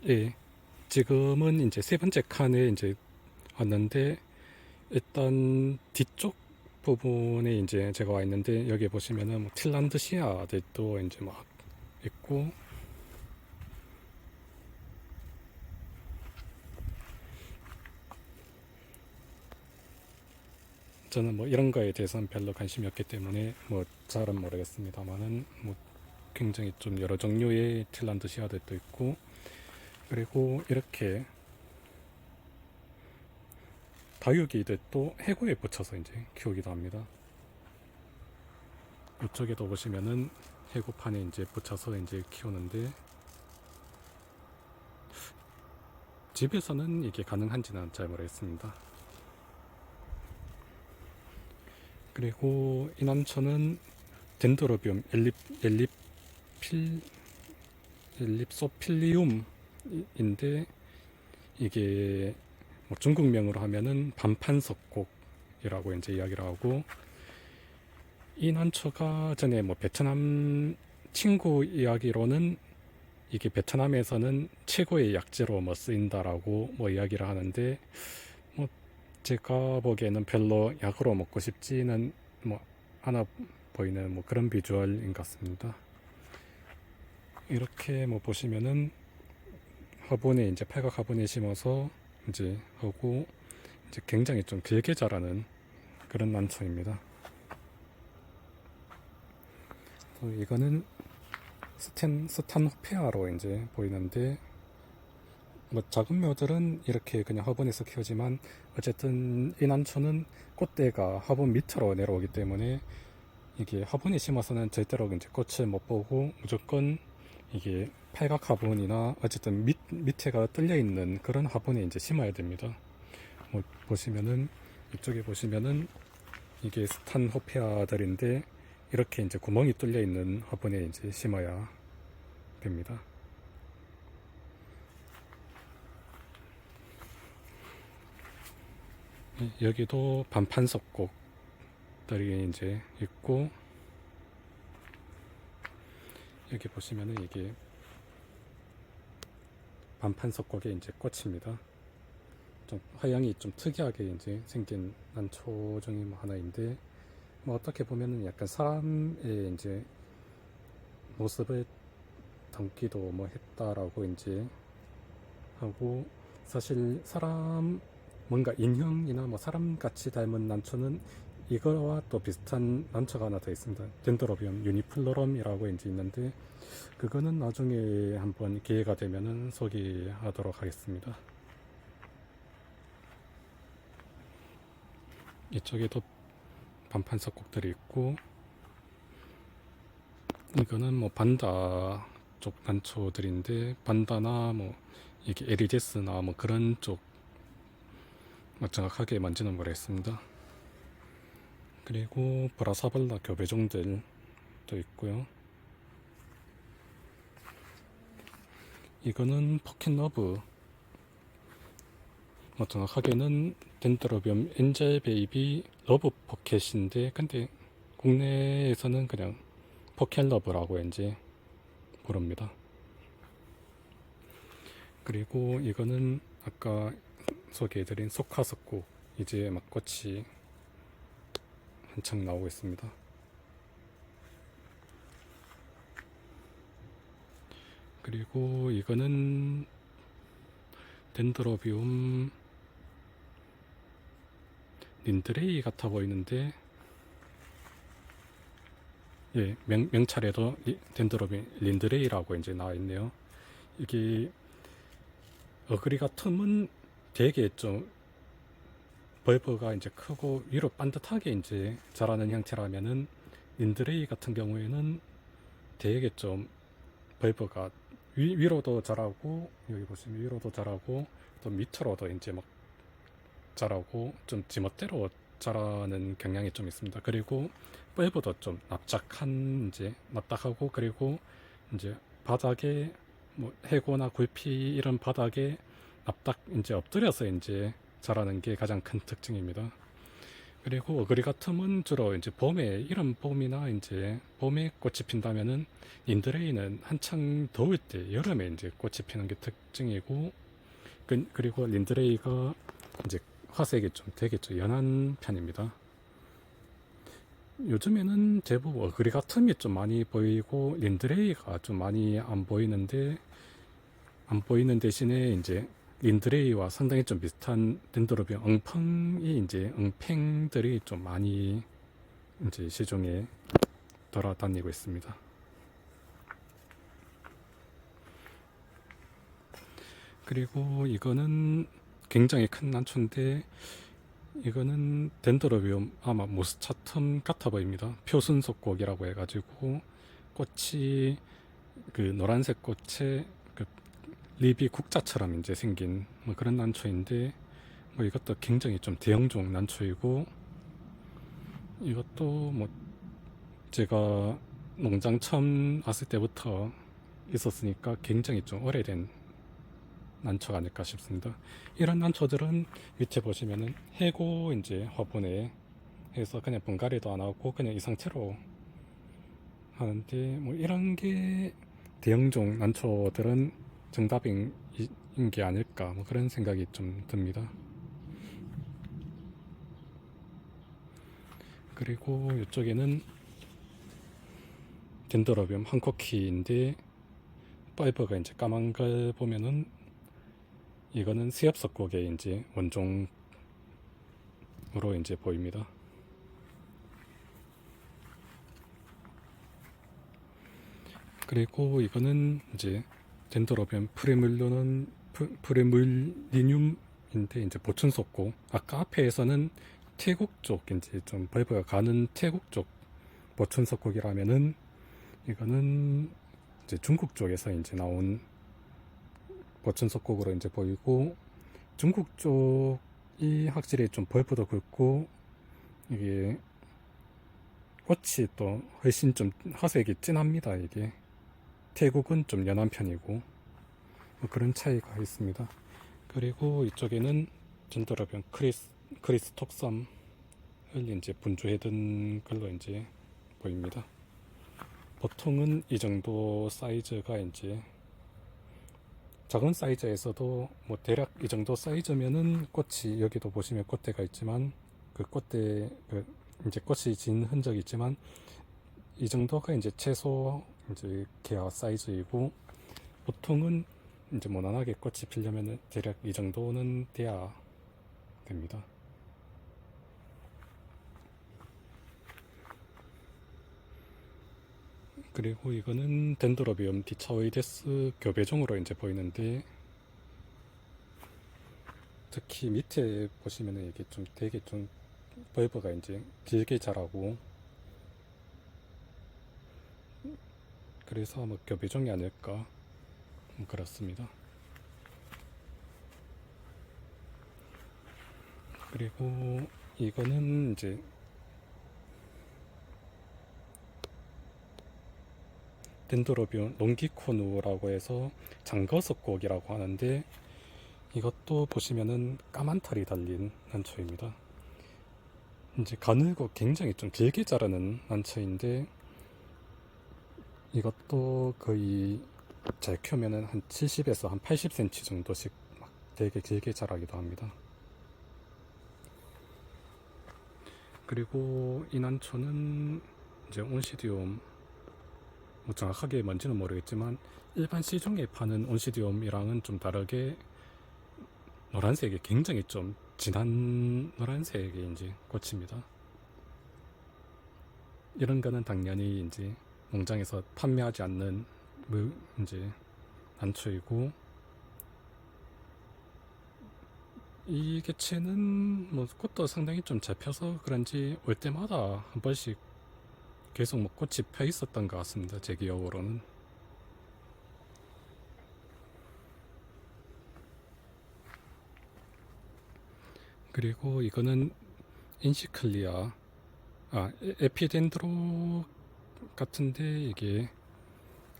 예, 지금은 이제 세 번째 칸에 이제 왔는데, 일단 뒤쪽 부분에 이제 제가 와 있는데, 여기 보시면은 뭐 핀란드시아들도 이제 막 있고, 저는 뭐 이런 거에 대해서는 별로 관심이 없기 때문에 뭐 잘은 모르겠습니다만은, 뭐 굉장히 좀 여러 종류의 핀란드시아들도 있고, 그리고 이렇게 다육이들도 해구에 붙여서 이제 키우기도 합니다. 이쪽에도 보시면은 해구판에 이제 붙여서 이제 키우는데, 집에서는 이게 가능한지는 잘 모르겠습니다. 그리고 이남초는 덴드로비움 엘립필 엘립소필리움인데, 이게 뭐 중국명으로 하면은 반판석곡이라고 이제 이야기를 하고, 이 난초가 전에 뭐 베트남 친구 이야기로는 이게 베트남에서는 최고의 약재로 뭐 쓰인다라고 뭐 이야기를 하는데, 뭐 제가 보기에는 별로 약으로 먹고 싶지는 뭐 않아 보이는 뭐 그런 비주얼인 것 같습니다. 이렇게 뭐 보시면은 화분에 이제 팔각 화분에 심어서 이제 하고, 이제 굉장히 좀 길게 자라는 그런 난초입니다. 이거는 스탄호페아로 이제 보이는데, 뭐 작은 묘들은 이렇게 그냥 화분에서 키우지만, 어쨌든 이 난초는 꽃대가 화분 밑으로 내려오기 때문에 이게 화분에 심어서는 절대로 이제 꽃을 못 보고, 무조건 이게 팔각 화분이나 어쨌든 밑에가 뚫려 있는 그런 화분에 이제 심어야 됩니다. 뭐 보시면은, 이쪽에 보시면은 이게 스탄호페아들인데, 이렇게 이제 구멍이 뚫려 있는 화분에 이제 심어야 됩니다. 여기도 반판석곡들이 이제 있고, 여기 보시면은 이게 반판석곡의 이제 꽃입니다. 좀 화양이 좀 특이하게 이제 생긴 난초 중에 뭐 하나인데, 뭐 어떻게 보면은 약간 사람의 이제 모습을 담기도 뭐 했다라고 이제 하고, 사실 사람 뭔가 인형이나 뭐 사람같이 닮은 난초는 이거와 또 비슷한 난초가 하나 더 있습니다. 덴드로비움 유니플로럼이라고 이제 있는데, 그거는 나중에 한번 기회가 되면은 소개하도록 하겠습니다. 이쪽에도 반판석곡들이 있고, 이거는 뭐 반다 쪽 난초들인데, 반다나 뭐 이게 에리제스나 뭐 그런 쪽, 뭐 정확하게 뭔지는 모르겠습니다. 그리고 브라사발라 교배종들도 있고요. 이거는 포켓러브, 뭐 정확하게는 덴드로비움 엔젤 베이비 러브 포켓인데, 근데 국내에서는 그냥 포켓러브라고 이제 부릅니다. 그리고 이거는 아까 소개해드린 소카스코, 이제 막 꽃이 한창 나오고 있습니다. 그리고 이거는 덴드로비움 린드레이 같아 보이는데, 예, 명찰에도 덴드로비움 린드레이라고 이제 나와 있네요. 이게 어그리가 틈은 되게 좀 벌브가 이제 크고 위로 반듯하게 이제 자라는 형태라면은, 린드레이 같은 경우에는 되게 좀 벌브가 위로도 자라고, 여기 보시면 위로도 자라고, 또 밑으로도 이제 막 자라고, 좀 지멋대로 자라는 경향이 좀 있습니다. 그리고 벌브도 좀 납작한 이제 납작하고, 그리고 이제 바닥에 뭐 해고나 굴피 이런 바닥에 납작 이제 엎드려서 이제 자라는 게 가장 큰 특징입니다. 그리고 어그리가 틈은 주로 이제 봄에, 이런 봄이나 이제 봄에 꽃이 핀다면은, 린드레이는 한창 더울 때, 여름에 이제 꽃이 피는 게 특징이고, 그리고 린드레이가 이제 화색이 좀 되게 좀 연한 편입니다. 요즘에는 제법 어그리가 틈이 좀 많이 보이고, 린드레이가 좀 많이 안 보이는데, 안 보이는 대신에 이제 린드레이와 상당히 좀 비슷한 덴드로비움 엉팡이 이제 엉팽들이 좀 많이 이제 시중에 돌아다니고 있습니다. 그리고 이거는 굉장히 큰 난초인데, 이거는 덴드로비움 아마 모스차텀 같아 보입니다. 표순속곡이라고 해가지고 꽃이 그 노란색 꽃에 그 립이 국자처럼 이제 생긴 뭐 그런 난초인데, 뭐 이것도 굉장히 좀 대형종 난초이고, 이것도 뭐 제가 농장 처음 왔을 때부터 있었으니까 굉장히 좀 오래된 난초가 아닐까 싶습니다. 이런 난초들은 밑에 보시면은 해고 이제 화분에 해서 그냥 분갈이도 안 하고 그냥 이 상태로 하는데, 뭐 이런 게 대형종 난초들은 정답인 게 아닐까, 뭐 그런 생각이 좀 듭니다. 그리고 이쪽에는 덴드로비움 한코키인데, 파이버가 이제 까만 걸 보면은 이거는 시엽석곡의 이제 원종으로 이제 보입니다. 그리고 이거는 이제 덴드로비움 프레물리늄인데 이제 보춘석곡. 아까 앞에에서는 태국 쪽 이제 좀 바이버가 가는 태국 쪽 보춘석곡이라면은, 이거는 이제 중국 쪽에서 이제 나온 보춘석곡으로 이제 보이고, 중국 쪽이 확실히 좀 벌프도 굵고, 이게 꽃이 또 훨씬 좀 화색이 진합니다. 이게 태국은 좀 연한 편이고, 뭐 그런 차이가 있습니다. 그리고 이쪽에는 덴드로비움 크리스톡섬을 이제 분주해둔 걸로 이제 보입니다. 보통은 이 정도 사이즈가 이제 작은 사이즈에서도 뭐 대략 이 정도 사이즈면은 꽃이, 여기도 보시면 꽃대가 있지만 그 꽃대 그 이제 꽃이 진 흔적이 있지만, 이 정도가 이제 최소 이제 개화 사이즈이고, 보통은 이제 무난하게 꽃이 피려면은 대략 이 정도는 돼야 됩니다. 그리고 이거는 덴드로비움 디차오이데스 교배종으로 이제 보이는데, 특히 밑에 보시면은 이게 좀 되게 좀 벌브가 이제 길게 자라고, 그래서 뭐 교배종이 아닐까, 그렇습니다. 그리고 이거는 이제 덴드로비움 롱기코누라고 해서 장거석곡이라고 하는데, 이것도 보시면은 까만 털이 달린 난초입니다. 이제 가늘고 굉장히 좀 길게 자라는 난초인데, 이것도 거의 잘 키우면은 한 70에서 한 80cm 정도씩 막 되게 길게 자라기도 합니다. 그리고 이 난초는 이제 온시디움, 뭐 정확하게 뭔지는 모르겠지만 일반 시중에 파는 온시디움이랑은 좀 다르게 노란색이 굉장히 좀 진한 노란색의 이제 꽃입니다. 이런 거는 당연히 이제 농장에서 판매하지 않는 이제 난초이고, 이 개체는 뭐 꽃도 상당히 좀 잘 펴서 그런지 올 때마다 한 번씩 계속 뭐 꽃이 펴 있었던 것 같습니다. 제 기억으로는. 그리고 이거는 인시클리아, 에피덴드로 같은데, 이게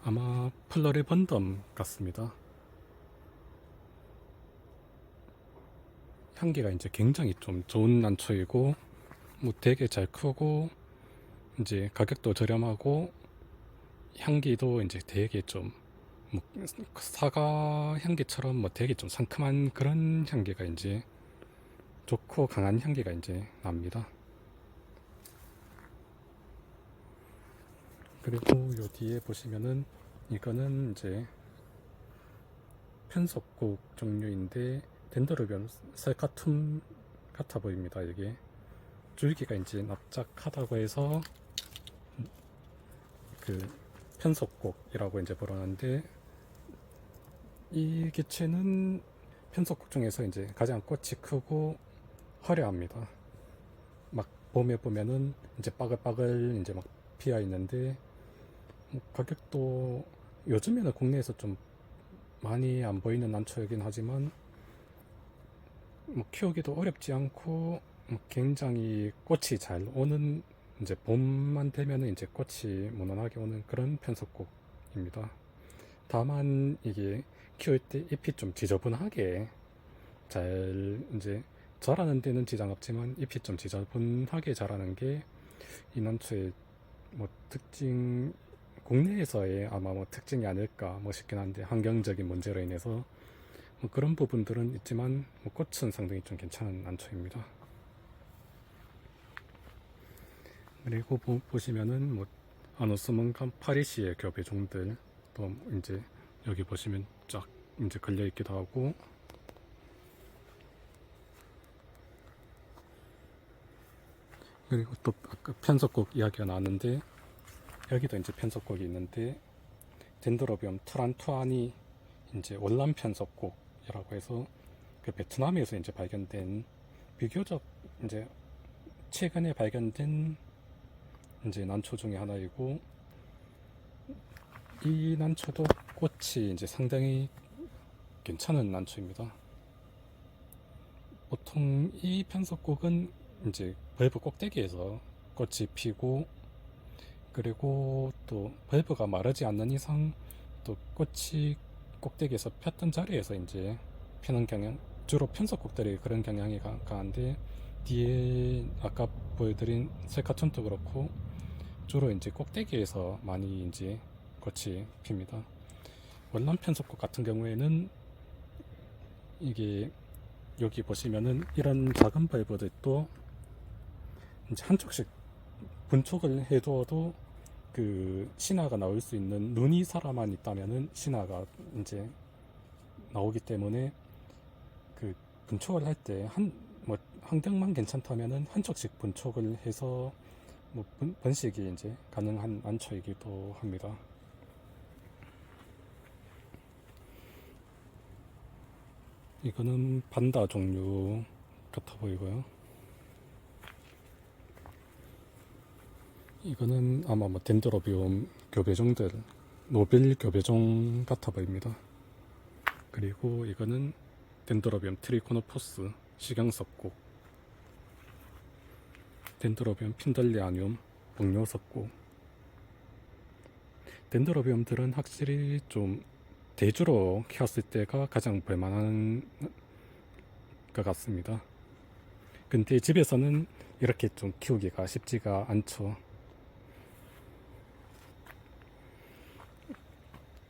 아마 플러리번덤 같습니다. 향기가 이제 굉장히 좀 좋은 난초이고, 뭐 되게 잘 크고 이제 가격도 저렴하고 향기도 이제 되게 좀 뭐 사과 향기처럼 뭐 되게 좀 상큼한 그런 향기가 이제 좋고 강한 향기가 이제 납니다. 그리고 요 뒤에 보시면은 이거는 이제 편속국 종류인데 덴드로비움 셀카툼 같아 보입니다. 이게 줄기가 이제 납작하다고 해서 그 편속국이라고 이제 부르는데 이 개체는 편속국 중에서 이제 가장 꽃이 크고 화려합니다. 막 봄에 보면은 이제 빠글빠글 이제 막 피어 있는데 가격도 요즘에는 국내에서 좀 많이 안 보이는 난초이긴 하지만 뭐 키우기도 어렵지 않고 굉장히 꽃이 잘 오는 이제 봄만 되면은 이제 꽃이 무난하게 오는 그런 편속국입니다. 다만 이게 키울 때 잎이 좀 지저분하게 잘 이제 자라는 데는 지장 없지만 잎이 좀 지저분하게 자라는 게 이 난초의 뭐 특징 국내에서의 아마 뭐 특징이 아닐까 뭐 싶긴 한데 환경적인 문제로 인해서 뭐 그런 부분들은 있지만 뭐 꽃은 상당히 좀 괜찮은 난초입니다. 그리고 보시면은 뭐 아노스몬 파리시의 교배종들 또 이제 여기 보시면 쫙 이제 걸려 있기도 하고 그리고 또 아까 편속국 이야기가 나왔는데 여기도 이제 편속국이 있는데 덴드로비움 트란투아니 이제 월남 편속국이라고 해서 그 베트남에서 이제 발견된 비교적 이제 최근에 발견된 이제 난초 중에 하나이고 이 난초도 꽃이 이제 상당히 괜찮은 난초입니다. 보통 이 편속국은 이제 밸브 꼭대기에서 꽃이 피고 그리고 또 밸브가 마르지 않는 이상 또 꽃이 꼭대기에서 폈던 자리에서 이제 피는 경향 주로 편속국들이 그런 경향이 강한데 뒤에 아까 보여드린 셀카촌도 그렇고 주로 이제 꼭대기에서 많이 이제 꽃이 핍니다. 월남 편속국 같은 경우에는 이게 여기 보시면은 이런 작은 밸브들도 이제 한쪽씩 분촉을 해두어도 그 신화가 나올 수 있는 눈이 살아만 있다면은 신화가 이제 나오기 때문에 그 분촉을 할 때 뭐 환경만 괜찮다면은 한쪽씩 분촉을 해서 뭐 번식이 이제 가능한 난초이기도 합니다. 이거는 반다 종류 같아 보이고요. 이거는 아마 뭐 덴드로비움 교배종들 노빌 교배종 같아 보입니다. 그리고 이거는 덴드로비움 트리코노포스 식용석국, 덴드로비움 핀덜리아늄 복료석국. 덴드로비움들은 확실히 좀 대주로 키웠을 때가 가장 볼만한 것 같습니다. 근데 집에서는 이렇게 좀 키우기가 쉽지가 않죠.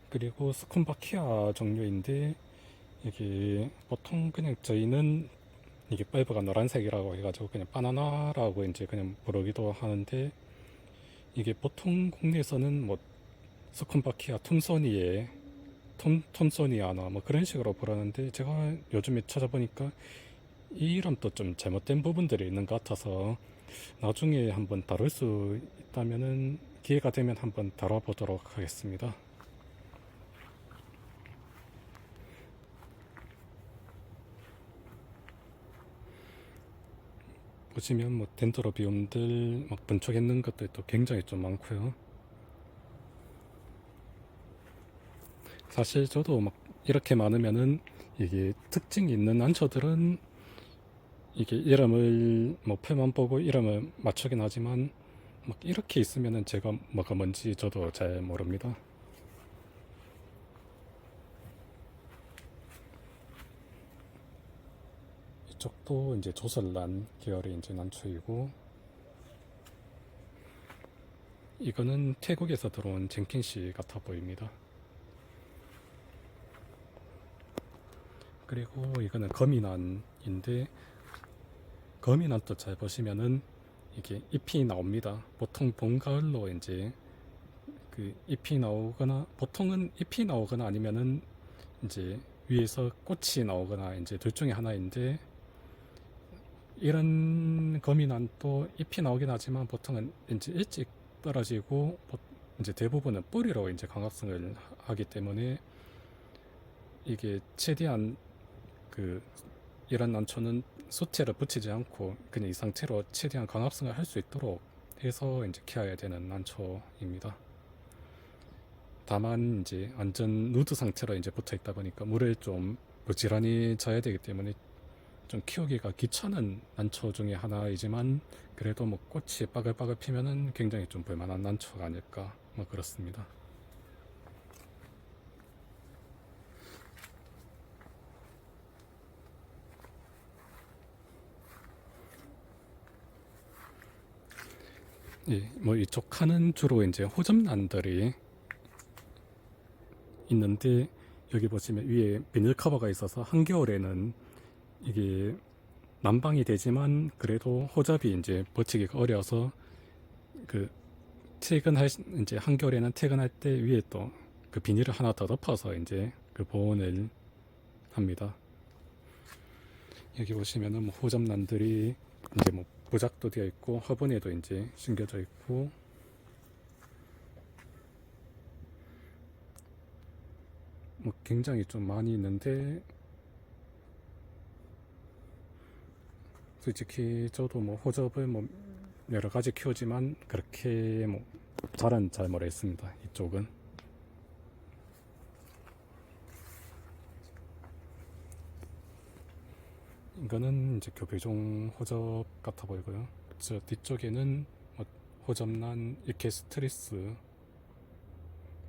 그리고 스쿤바키아 종류인데 이게 보통 그냥 저희는 이게 밸브가 노란색이라고 해가지고 그냥 바나나라고 이제 그냥 부르기도 하는데 이게 보통 국내에서는 뭐 스쿤바키아 톰소니아나 뭐 그런 식으로 부르는데 제가 요즘에 찾아보니까 이 이름도 좀 잘못된 부분들이 있는 것 같아서 나중에 한번 다룰 수 있다면은 기회가 되면 한번 다뤄보도록 하겠습니다. 보시면 뭐 덴드로비움들 막 분촉했는 것들도 굉장히 좀 많고요. 사실 저도 막 이렇게 많으면은 이게 특징이 있는 난초들은 이게 이름을 뭐 표만 보고 이름을 맞추긴 하지만 막 이렇게 있으면은 제가 뭐가 뭔지 저도 잘 모릅니다. 이쪽도 이제 조설란 계열의 이제 난초이고 이거는 태국에서 들어온 젠킨시 같아 보입니다. 그리고 이거는 거미난인데, 거미난도 잘 보시면은 이게 잎이 나옵니다. 보통 봄, 가을로 이제 그 잎이 나오거나, 보통은 잎이 나오거나 아니면은 이제 위에서 꽃이 나오거나 이제 둘 중에 하나인데, 이런 거미난도 잎이 나오긴 하지만 보통은 이제 일찍 떨어지고 이제 대부분은 뿌리로 이제 광합성을 하기 때문에 이게 최대한 그 이런 난초는 수채를 붙이지 않고 그냥 이 상태로 최대한 광합성을 할 수 있도록 해서 이제 키워야 되는 난초입니다. 다만 이제 완전 누드 상태로 이제 붙어 있다 보니까 물을 좀 부지런히 줘야 되기 때문에 좀 키우기가 귀찮은 난초 중에 하나이지만, 그래도 뭐 꽃이 빠글빠글 피면은 굉장히 좀 볼만한 난초가 아닐까 뭐 그렇습니다. 예, 뭐 이쪽 칸은 주로 이제 호접란들이 있는데, 여기 보시면 위에 비닐 커버가 있어서 한겨울에는 이게 난방이 되지만 그래도 호접이 이제 버티기가 어려워서 그 퇴근할 이제 한겨울에는 퇴근할 때 위에 또 그 비닐을 하나 더 덮어서 이제 그 보온을 합니다. 여기 보시면은 뭐 호접란들이 이제 뭐 부작도 되어 있고 화분에도 이제 심겨져 있고, 뭐 굉장히 좀 많이 있는데, 솔직히 저도 뭐 호접을 뭐 여러 가지 키우지만 그렇게 뭐 잘은 잘 모르겠습니다. 이쪽은. 이거는 이제 교배종 호접 같아 보이고요. 저 뒤쪽에는 뭐 호접란 이케스트리스,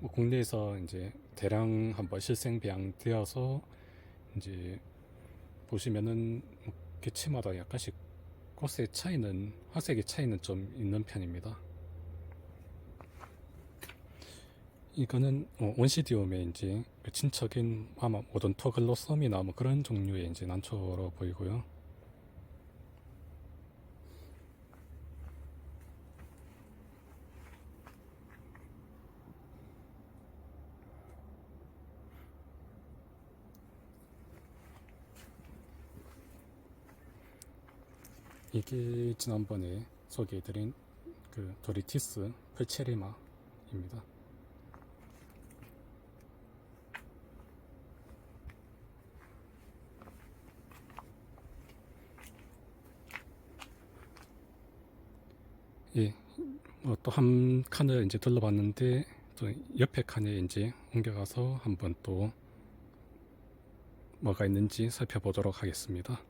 뭐 국내에서 이제 대량 한번 실생 배양되어서 이제 보시면은 뭐 개체마다 약간씩 꽃의 차이는, 화색의 차이는 좀 있는 편입니다. 이거는 온시디움의 이제 그 친척인 아마 오돈토글로썸이나 뭐 그런 종류의 이제 난초로 보이고요. 이게 지난번에 소개해드린 그 도리티스 펄체리마입니다. 예, 뭐 또 한 칸을 이제 둘러봤는데, 또 옆에 칸에 이제 옮겨가서 한번 또 뭐가 있는지 살펴보도록 하겠습니다.